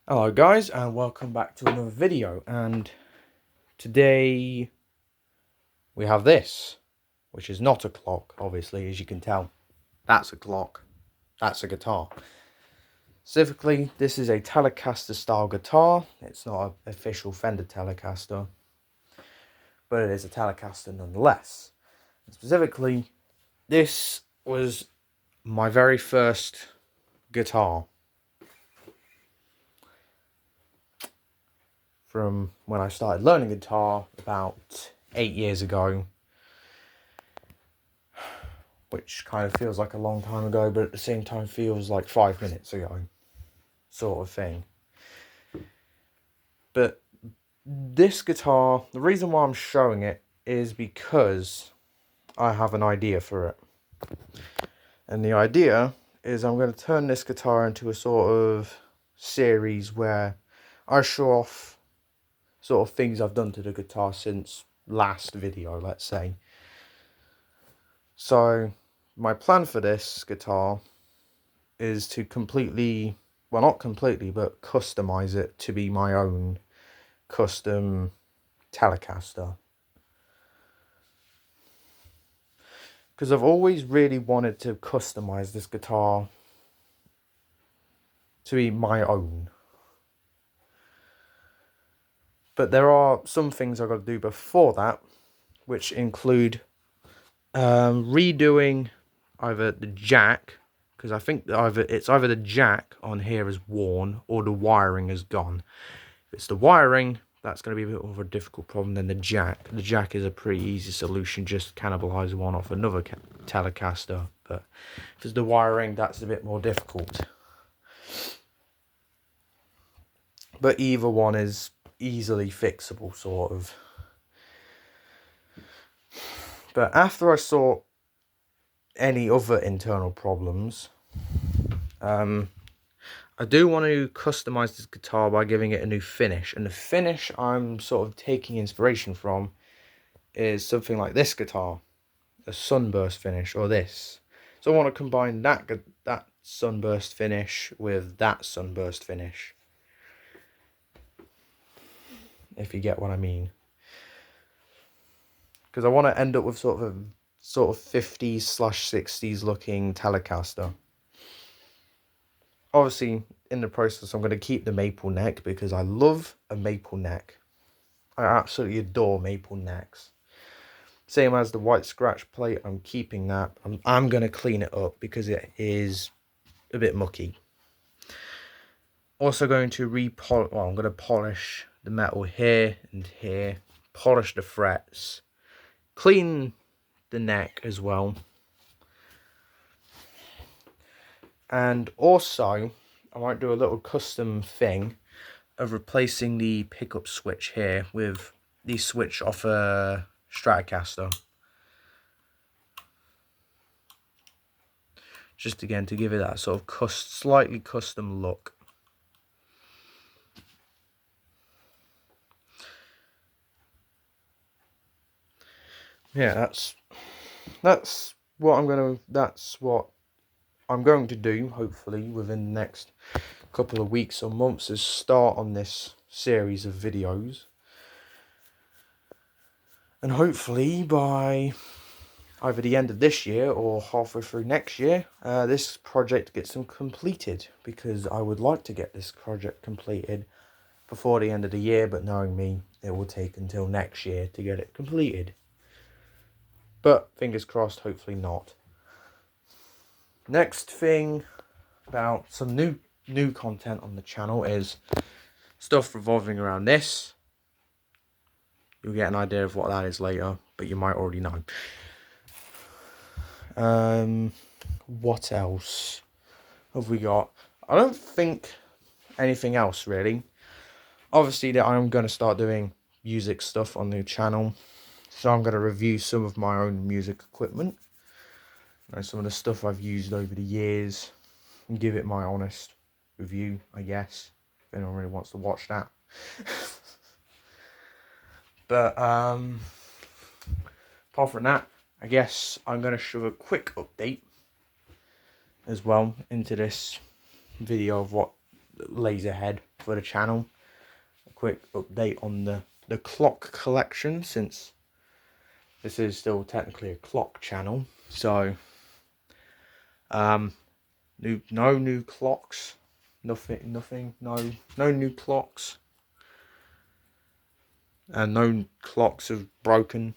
Hello guys, and welcome back to another video. And today we have this, which is not a clock, obviously, as you can tell. That's a clock. That's a guitar. Specifically, this is a Telecaster style guitar. It's not an official Fender Telecaster, but it is a Telecaster nonetheless. And specifically, this was my very first guitar from when I started learning guitar about 8 years ago, which kind of feels like a long time ago, but at the same time feels like 5 minutes ago, sort of thing. But this guitar, the reason why I'm showing it is because I have an idea for it. And the idea is I'm going to turn this guitar into a sort of series where I show off sort of things I've done to the guitar since last video, let's say. So my plan for this guitar is to completely, well, not completely, but customize it to be my own custom Telecaster. Because I've always really wanted to customize this guitar to be my own. But there are some things I've got to do before that, which include redoing either the jack, because I think it's either the jack on here is worn or the wiring is gone. If it's the wiring, that's going to be a bit of a difficult problem than the jack. The jack is a pretty easy solution, just cannibalize one off another Telecaster. But if it's the wiring, that's a bit more difficult. But either one is easily fixable, sort of. But after I saw any other internal problems, I do want to customize this guitar by giving it a new finish. And the finish I'm sort of taking inspiration from is something like this guitar, a sunburst finish, or this. So I want to combine that sunburst finish with that sunburst finish, if you get what I mean. Because I want to end up with sort of 50s/60s looking Telecaster. Obviously, in the process, I'm going to keep the maple neck because I love a maple neck. I absolutely adore maple necks. Same as the white scratch plate, I'm keeping that. I'm going to clean it up because it is a bit mucky. Also going to I'm going to polish the metal here and here, polish the frets, clean the neck as well. And also, I might do a little custom thing of replacing the pickup switch here with the switch off a Stratocaster. Just again to give it that sort of slightly custom look. Yeah, that's what I'm going to do, hopefully within the next couple of weeks or months, is start on this series of videos. And hopefully by either the end of this year or halfway through next year, this project gets completed, because I would like to get this project completed before the end of the year, but knowing me, it will take until next year to get it completed. But fingers crossed, hopefully not. Next thing about some new content on the channel is stuff revolving around this. You'll get an idea of what that is later, but you might already know. What else have we got? I don't think anything else really. Obviously, that I'm going to start doing music stuff on the channel, so I'm going to review some of my own music equipment and some of the stuff I've used over the years and give it my honest review, I guess, if anyone really wants to watch that. But apart from that, I guess I'm going to shove a quick update as well into this video of what lays ahead for the channel. A quick update on the clock collection, since this is still technically a clock channel. So no new clocks, nothing, no new clocks, and no clocks have broken.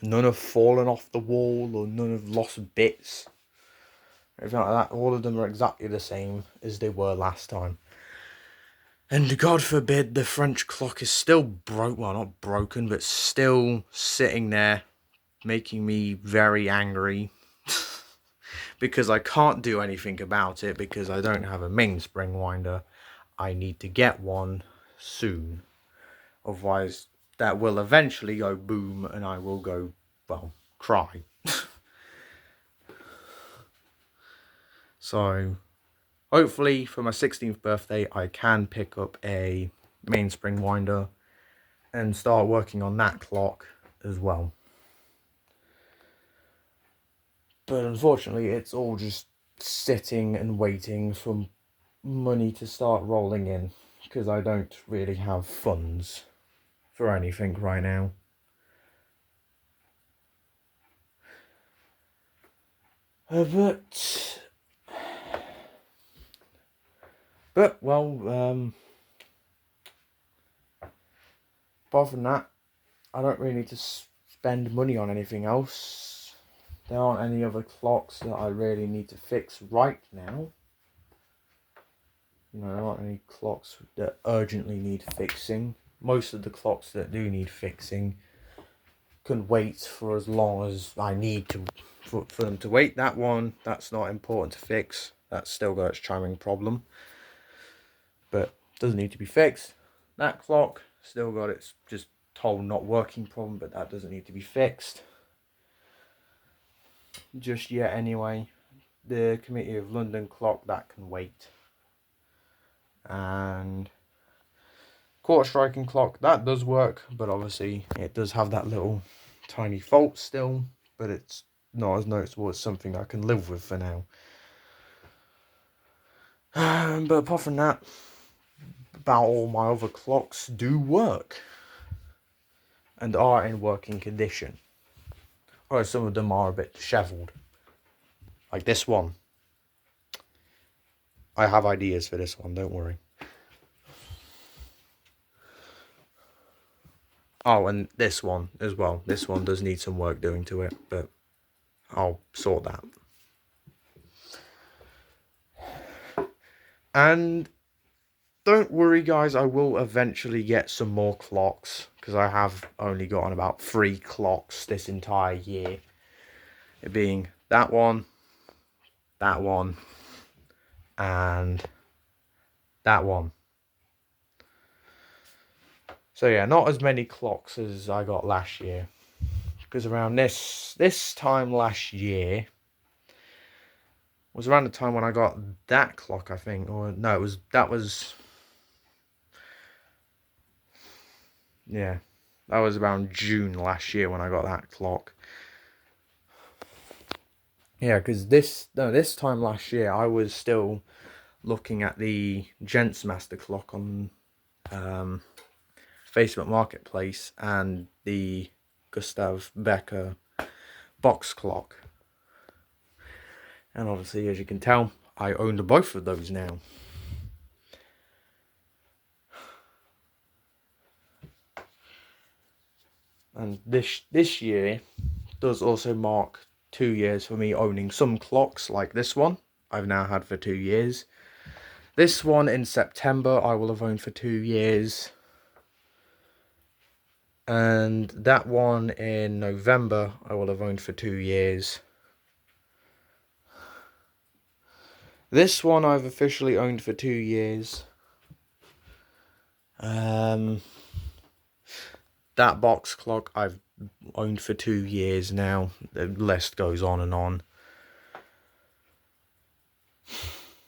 None have fallen off the wall, or none have lost bits, everything like that. All of them are exactly the same as they were last time. And God forbid the French clock is still well, not broken, but still sitting there, making me very angry. Because I can't do anything about it, because I don't have a mainspring winder. I need to get one soon. Otherwise, that will eventually go boom, and I will go, well, cry. So, hopefully, for my 16th birthday, I can pick up a mainspring winder and start working on that clock as well. But unfortunately, it's all just sitting and waiting for money to start rolling in, because I don't really have funds for anything right now. But well, apart from that, I don't really need to spend money on anything else. There aren't any other clocks that I really need to fix right now. You know, there aren't any clocks that urgently need fixing. Most of the clocks that do need fixing can wait for as long as I need to for them to wait. That one, that's not important to fix. That's still got its chiming problem, but doesn't need to be fixed. That clock still got its just told not working problem, but that doesn't need to be fixed just yet anyway. The Committee of London clock, that can wait. And quarter striking clock, that does work, but obviously it does have that little tiny fault still, but it's not as noticeable as something I can live with for now. But apart from that, about all my other clocks do work and are in working condition. Or some of them are a bit dishevelled, like this one. I have ideas for this one, don't worry. Oh, and this one as well. This one does need some work doing to it, but I'll sort that. And don't worry, guys, I will eventually get some more clocks, because I have only gotten about 3 clocks this entire year. It being that one, and that one. So yeah, not as many clocks as I got last year. Because around this time last year was around the time when I got that clock, I think. Or no, that was around June last year when I got that clock. Yeah, because this time last year I was still looking at the Gents Master clock on Facebook Marketplace and the Gustav Becker box clock. And obviously, as you can tell, I own both of those now. And this year does also mark 2 years for me owning some clocks like this one. I've now had for 2 years. This one in September I will have owned for 2 years. And that one in November I will have owned for 2 years. This one I've officially owned for 2 years. That box clock I've owned for 2 years now. The list goes on and on.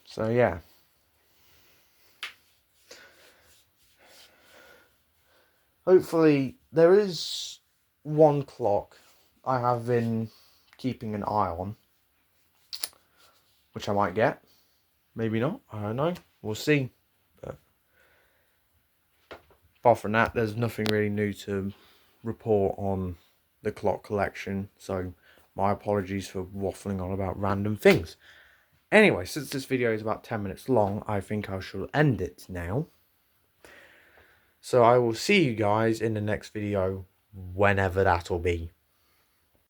So yeah. Hopefully, there is one clock I have been keeping an eye on, which I might get. maybe not. I don't know. We'll see. But apart from that, there's nothing really new to report on the clock collection. So my apologies for waffling on about random things. Anyway, since this video is about 10 minutes long, I think I shall end it now. So I will see you guys in the next video, whenever that'll be.